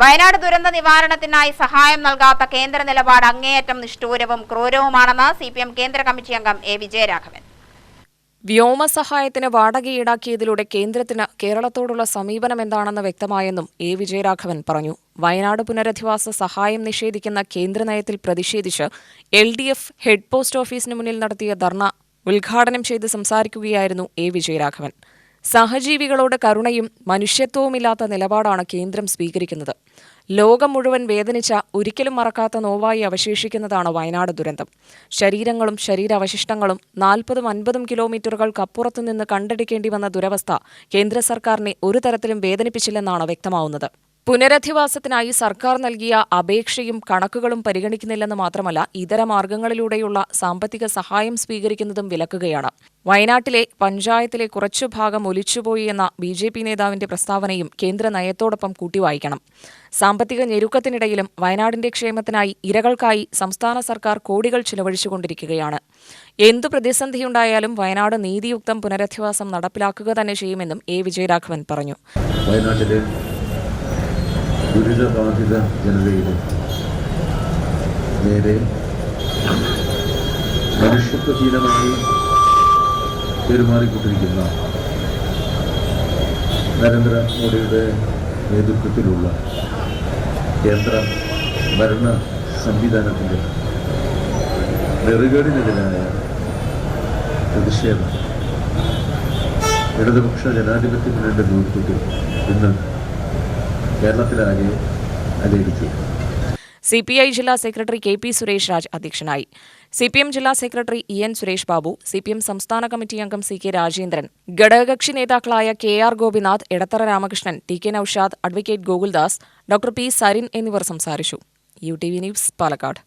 വയനാട് ദുരന്ത നിവാരണത്തിനായി സഹായം നൽകാത്ത കേന്ദ്ര നിലപാട് അങ്ങേയറ്റം നിഷ്ഠൂരവും ക്രൂരവുമാണെന്ന് CPM കേന്ദ്ര കമ്മിറ്റി അംഗം A. വിജയരാഘവൻ. വ്യോമസഹായത്തിന് വാടക ഈടാക്കിയതിലൂടെ കേന്ദ്രത്തിന് കേരളത്തോടുള്ള സമീപനം എന്താണെന്ന് വ്യക്തമായെന്നും A. വിജയരാഘവൻ പറഞ്ഞു. വയനാട് പുനരധിവാസ സഹായം നിഷേധിക്കുന്ന കേന്ദ്ര നയത്തിൽ പ്രതിഷേധിച്ച് LDF ഹെഡ് പോസ്റ്റ് ഓഫീസിന് മുന്നിൽ നടത്തിയ ധർണ ഉദ്ഘാടനം ചെയ്ത് സംസാരിക്കുകയായിരുന്നു A. വിജയരാഘവൻ. സഹജീവികളോട് കരുണയും മനുഷ്യത്വവുമില്ലാത്ത നിലപാടാണ് കേന്ദ്രം സ്വീകരിക്കുന്നത്. ലോകം മുഴുവൻ വേദനിച്ച ഒരിക്കലും മറക്കാത്ത നോവായി അവശേഷിക്കുന്നതാണ് വയനാട് ദുരന്തം. ശരീരങ്ങളും ശരീരാവശിഷ്ടങ്ങളും 40-50 കിലോമീറ്ററുകൾക്കപ്പുറത്തുനിന്ന് കണ്ടെടുക്കേണ്ടി വന്ന ദുരവസ്ഥ കേന്ദ്ര സർക്കാരിനെ ഒരു തരത്തിലും വേദനിപ്പിച്ചില്ലെന്നാണ് വ്യക്തമാവുന്നത്. പുനരധിവാസത്തിനായി സർക്കാർ നൽകിയ അപേക്ഷയും കണക്കുകളും പരിഗണിക്കുന്നില്ലെന്ന് മാത്രമല്ല, ഇതര മാർഗങ്ങളിലൂടെയുള്ള സാമ്പത്തിക സഹായം സ്വീകരിക്കുന്നതും വിലക്കുകയാണ്. വയനാട്ടിലെ പഞ്ചായത്തിലെ കുറച്ചു ഭാഗം ഒലിച്ചുപോയി എന്ന BJP നേതാവിന്റെ പ്രസ്താവനയും കേന്ദ്ര നയത്തോടൊപ്പം കൂട്ടിവായിക്കണം. സാമ്പത്തിക ഞെരുക്കത്തിനിടയിലും വയനാടിന്റെ ക്ഷേമത്തിനായി ഇരകൾക്കായി സംസ്ഥാന സർക്കാർ കോടികൾ ചിലവഴിച്ചുകൊണ്ടിരിക്കുകയാണ്. എന്തു പ്രതിസന്ധിയുണ്ടായാലും വയനാട് നീതിയുക്തം പുനരധിവാസം നടപ്പിലാക്കുക തന്നെ ചെയ്യുമെന്നും A. വിജയരാഘവൻ പറഞ്ഞു. ദുരിതബാധിത ജനതയുടെ നേരെ മനുഷ്യത്വഹീനമായി പെരുമാറിക്കൊണ്ടിരിക്കുന്ന നരേന്ദ്രമോദിയുടെ നേതൃത്വത്തിലുള്ള കേന്ദ്ര ഭരണ സംവിധാനത്തിൻ്റെ നെറുകേടിനെതിരായ പ്രതിഷേധം ഇടതുപക്ഷ ജനാധിപത്യ മുന്നണിയുടെ നേതൃത്വത്തിൽ ഇന്ന് കേരളത്തിലാകെ അലയടിക്കുക. CPI ജില്ലാ സെക്രട്ടറി KP സുരേഷ് രാജ് അധ്യക്ഷനായി. CPM ജില്ലാ secretary EN Suresh Babu, CPM സംസ്ഥാന കമ്മിറ്റി അംഗം CK രാജേന്ദ്രൻ, ഘടകകക്ഷി നേതാക്കളായ KR Gopinath, Edathara Ramakrishnan, TK Noushad, advocate Gokuldas, doctor P. Sarin എന്നിവർ സംസാരിച്ചു. UTV news, Palakkad.